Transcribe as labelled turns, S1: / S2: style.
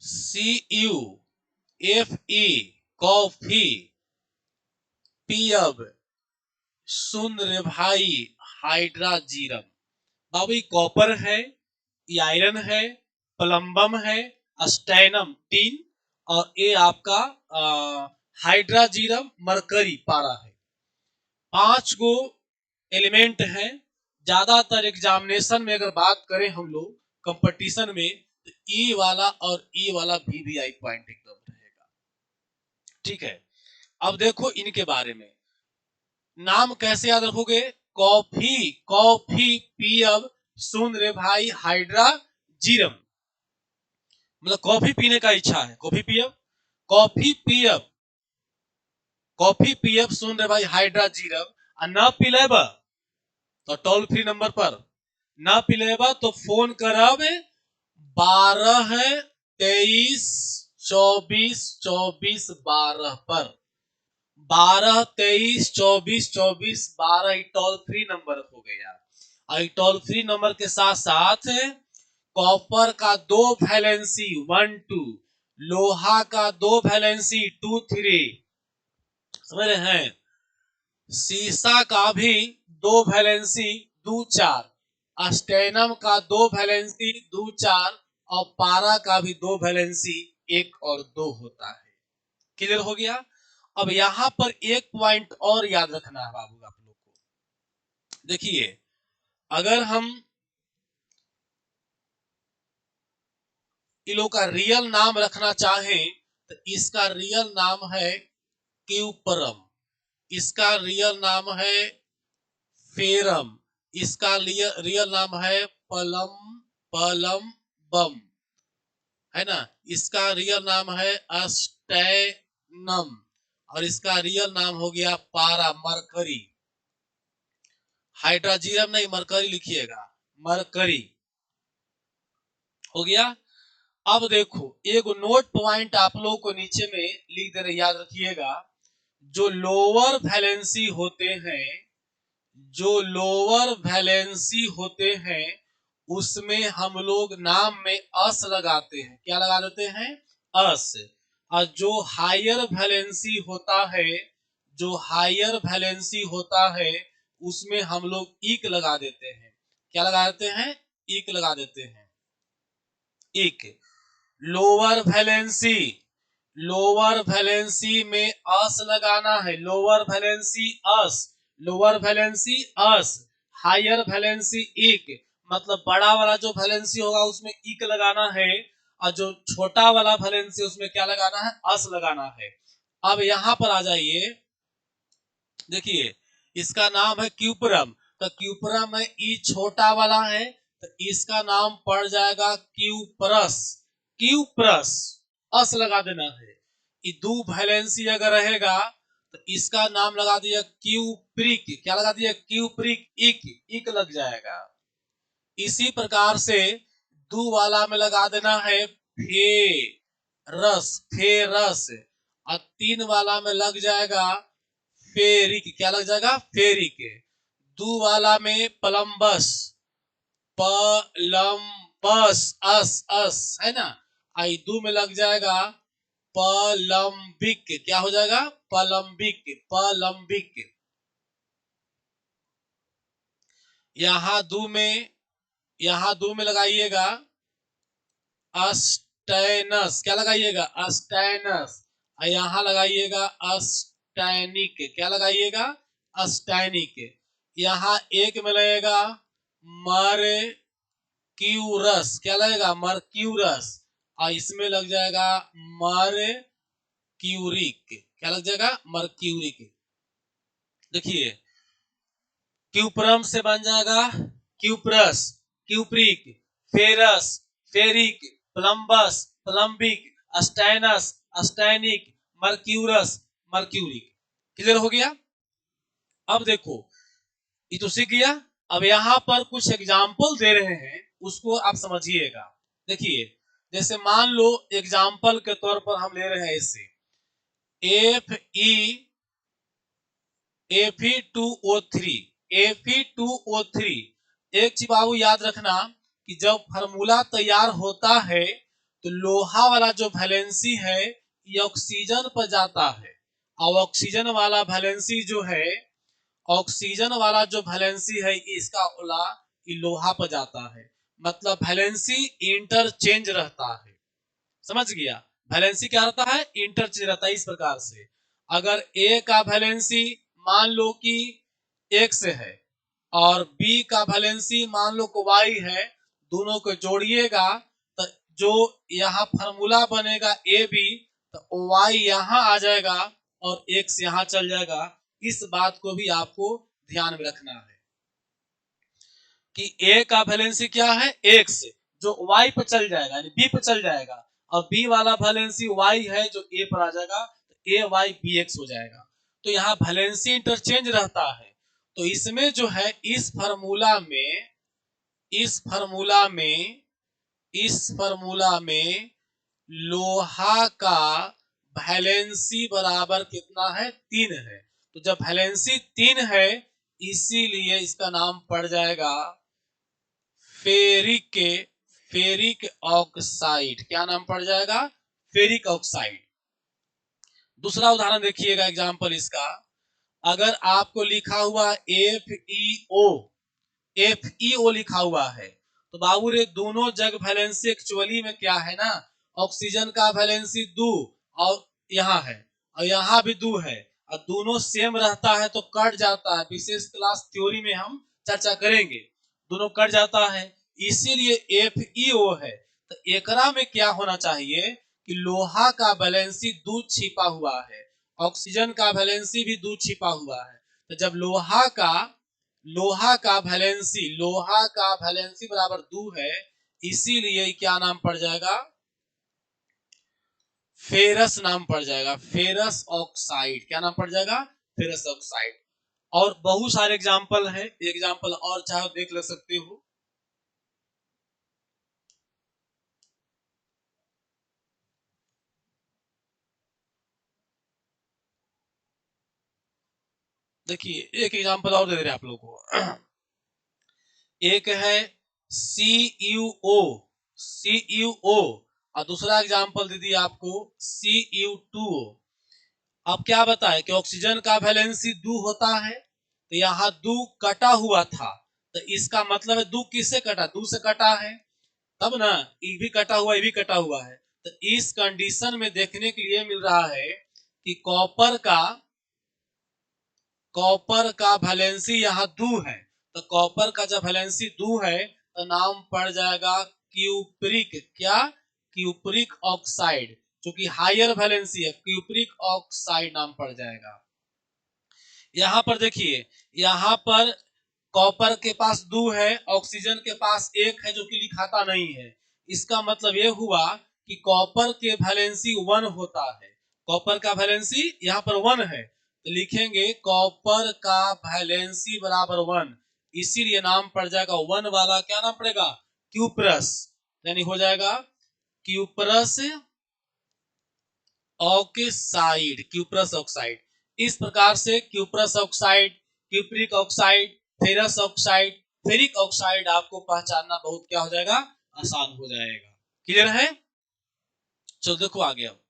S1: CuFe coffee, पियब, सुन रे भाई हाइड्राजीरम। बाबू कॉपर है, ये आयरन है, प्लम्बम है, स्टैनम टीन, और ये आपका हाइड्राजीरम मरकरी पारा है। 5 गो एलिमेंट हैं। ज्यादातर एग्जामिनेशन में अगर बात करें हम लोग कंपटीशन में, तो ई वाला और ई वाला VVI पॉइंट एकदम रहेगा। ठीक है, अब देखो इनके बारे में नाम कैसे याद रखोगे। कॉफी, कॉफी पियब, सुन रे भाई हाइड्राजीरम, मतलब कॉफी पीने का इच्छा है, कॉफी पियब, कॉफी पियब, कॉफी पियब सुन रे भाई हाइड्राजीरम। और न पिलेब तो टोल फ्री नंबर पर, न पिलेबा तो फोन करब 12 23 24 24 12 पर। 12 23 24 24 12 टोल फ्री नंबर हो गया। और टोल फ्री नंबर के साथ साथ कॉपर का 2 वैलेंसी 1 2, लोहा का 2 वैलेंसी 2 3, समझ रहे हैं। सीसा का भी 2 वैलेंसी 2 4, स्टेनम का 2 वैलेंसी 2 4, और पारा का भी 2 वैलेंसी 1 और 2 होता है। क्लियर हो गया। अब यहां पर एक पॉइंट और याद रखना है बाबू आप लोग को। देखिए, अगर हम इन लोग का रियल नाम रखना चाहें तो इसका रियल नाम है क्यूपरम, इसका रियल नाम है फेरम, इसका रियल नाम है पलम्बम, है ना। इसका रियल नाम है स्टेनम, और इसका रियल नाम हो गया पारा मरकरी। हाइड्राजीरम नहीं, मरकरी लिखिएगा, मरकरी हो गया। अब देखो एक नोट पॉइंट आप लोगों को नीचे में लिख दे रहे, याद रखिएगा। जो लोअर वैलेंसी होते हैं, जो लोअर वैलेंसी होते हैं, उसमें हम लोग नाम में अस लगाते हैं। क्या लगा देते हैं? अस। और जो हायर वैलेंसी होता है, जो हायर वैलेंसी होता है, उसमें हम लोग इक लगा देते हैं। क्या लगा देते हैं? इक लगा देते हैं। इक। लोअर वैलेंसी, लोअर वैलेंसी में अस लगाना है। लोअर वैलेंसी अस, लोअर वैलेंसी अस, हायर वैलेंसी इक, मतलब बड़ा वाला जो वैलेंसी होगा उसमें इक लगाना है, और जो छोटा वाला वैलेंसी उसमें क्या लगाना है? अस लगाना है। अब यहां पर आ जाइए, देखिए इसका नाम है क्यूपरम, तो क्यूपरम में ई छोटा वाला है, तो इसका नाम पड़ जाएगा क्यूपरस। क्यूपरस अस लगा देना है। ये 2 वैलेंसी अगर रहेगा तो इसका नाम लगा दिया क्यूप्रिक। क्या लगा दिया? क्यूप्रिक इक, इक लग जाएगा। इसी प्रकार से 2 वाला में लगा देना है फेरस, फेरस, और 3 वाला में लग जाएगा फेरिक। क्या लग जाएगा? फेरिक। 2 वाला में प्लम्बस, पलम्बस, अस है ना। आई 2 में लग जाएगा पलम्बिक। क्या हो जाएगा? पलम्बिक, पलम्बिक। यहां 2 में, यहां 2 में लगाइएगा अस्टैनस। क्या लगाइएगा? अस्टैनस। और यहां लगाइएगा अस्टैनिक। क्या लगाइएगा? अस्टैनिक। यहां एक में लगेगा मरक्यूरस। क्या लगेगा? मरक्यूरस। और इसमें लग जाएगा मरक्यूरिक। क्या लग जाएगा? मरक्यूरिक। देखिए क्यूपरम से बन जाएगा cuprous, cupric, ferrous, ferric, plumbous, plumbic, stannous, stannic, mercurous, mercuric. Clear हो गया। अब देखो ये तो सीख गया। अब यहां पर कुछ एग्जाम्पल दे रहे हैं, उसको आप समझिएगा। देखिए जैसे मान लो एग्जाम्पल के तौर पर हम ले रहे हैं इसे Fe2O3, Fe2O3। एक चीज बाबू याद रखना कि जब फार्मूला तैयार होता है तो लोहा वाला जो वैलेंसी है ये ऑक्सीजन पर जाता है, और ऑक्सीजन वाला वैलेंसी जो है, ऑक्सीजन वाला जो वैलेंसी है इसका उला ये लोहा पर जाता है। मतलब वैलेंसी इंटरचेंज रहता है। समझ गया? वैलेंसी क्या रहता है? इंटरचेंज रहता है। इस प्रकार से अगर ए का वैलेंसी मान लो कि x है और बी का वैलेंसी मान लो को y है, दोनों को जोड़िएगा तो जो यहाँ फार्मूला बनेगा ए बी, तो y यहाँ आ जाएगा और x यहाँ चल जाएगा। इस बात को भी आपको ध्यान में रखना है कि a का वैलेंसी क्या है? x, जो y पर चल जाएगा यानी b पर चल जाएगा, और b वाला वैलेंसी y है जो a पर आ जाएगा, तो a y b x हो जाएगा। तो यहाँ वैलेंसी इंटरचेंज रहता है। तो इसमें जो है इस फार्मूला में लोहा का वैलेंसी बराबर कितना है? 3 है। तो जब वैलेंसी 3 है इसीलिए इसका नाम पड़ जाएगा फेरिक ऑक्साइड। क्या नाम पड़ जाएगा? Ferric oxide. दूसरा उदाहरण देखिएगा, एग्जांपल इसका। अगर आपको लिखा हुआ FeO लिखा हुआ है, तो बाबू रे दोनों जग वैलेंसी एक्चुअली में क्या है ना, ऑक्सीजन का वैलेंसी 2 और यहाँ है और यहाँ भी 2 है, और दोनों सेम रहता है तो कट जाता है। विशेष क्लास थ्योरी में हम चर्चा करेंगे। दोनों कट जाता है इसीलिए FeO है। तो एकरा में क्या होना चाहिए कि लोहा का वैलेंसी 2 छिपा हुआ है, ऑक्सीजन का वैलेंसी भी 2 छिपा हुआ है। तो जब लोहा का वैलेंसी बराबर 2 है, इसीलिए क्या नाम पड़ जाएगा? फेरस नाम पड़ जाएगा, फेरस ऑक्साइड। क्या नाम पड़ जाएगा? Ferrous oxide. और बहुत सारे एग्जाम्पल है, एग्जाम्पल और चाहे देख ले सकते हो। देखिए एक एग्जाम्पल और दे दे रहे आप लोगों को। एक है CuO और दूसरा एग्जाम्पल दे दिया आपको Cu2O। अब क्या बताए कि ऑक्सीजन का वैलेंसी 2 होता है, तो यहाँ 2 कटा हुआ था, तो इसका मतलब है 2 किससे कटा? 2 से कटा है, तब ना ये भी कटा हुआ, ये भी कटा हुआ है। तो इस कंडीशन में देखने के लिए मिल रहा है कि कॉपर का वैलेंसी यहाँ 2 है, तो कॉपर का जब वैलेंसी 2 है तो नाम पड़ जाएगा क्यूप्रिक। क्या? क्यूप्रिक ऑक्साइड, जो कि हायर वैलेंसी है, क्यूप्रिक ऑक्साइड नाम पड़ जाएगा। यहाँ पर देखिए, यहाँ पर कॉपर के पास 2 है, ऑक्सीजन के पास 1 है जो कि लिखाता नहीं है। इसका मतलब ये हुआ कि कॉपर के वैलेंसी 1 होता है। कॉपर का वैलेंसी यहाँ पर 1 है, तो लिखेंगे कॉपर का वैलेंसी बराबर 1, इसीलिए नाम पड़ जाएगा 1 वाला। क्या नाम पड़ेगा? क्यूप्रस, यानी हो जाएगा क्यूप्रस ऑक्साइड, क्यूप्रस ऑक्साइड। इस प्रकार से cuprous oxide, cupric oxide, ferrous oxide, ferric oxide आपको पहचानना बहुत क्या हो जाएगा? आसान हो जाएगा। क्लियर है? चलो देखो आगे अब।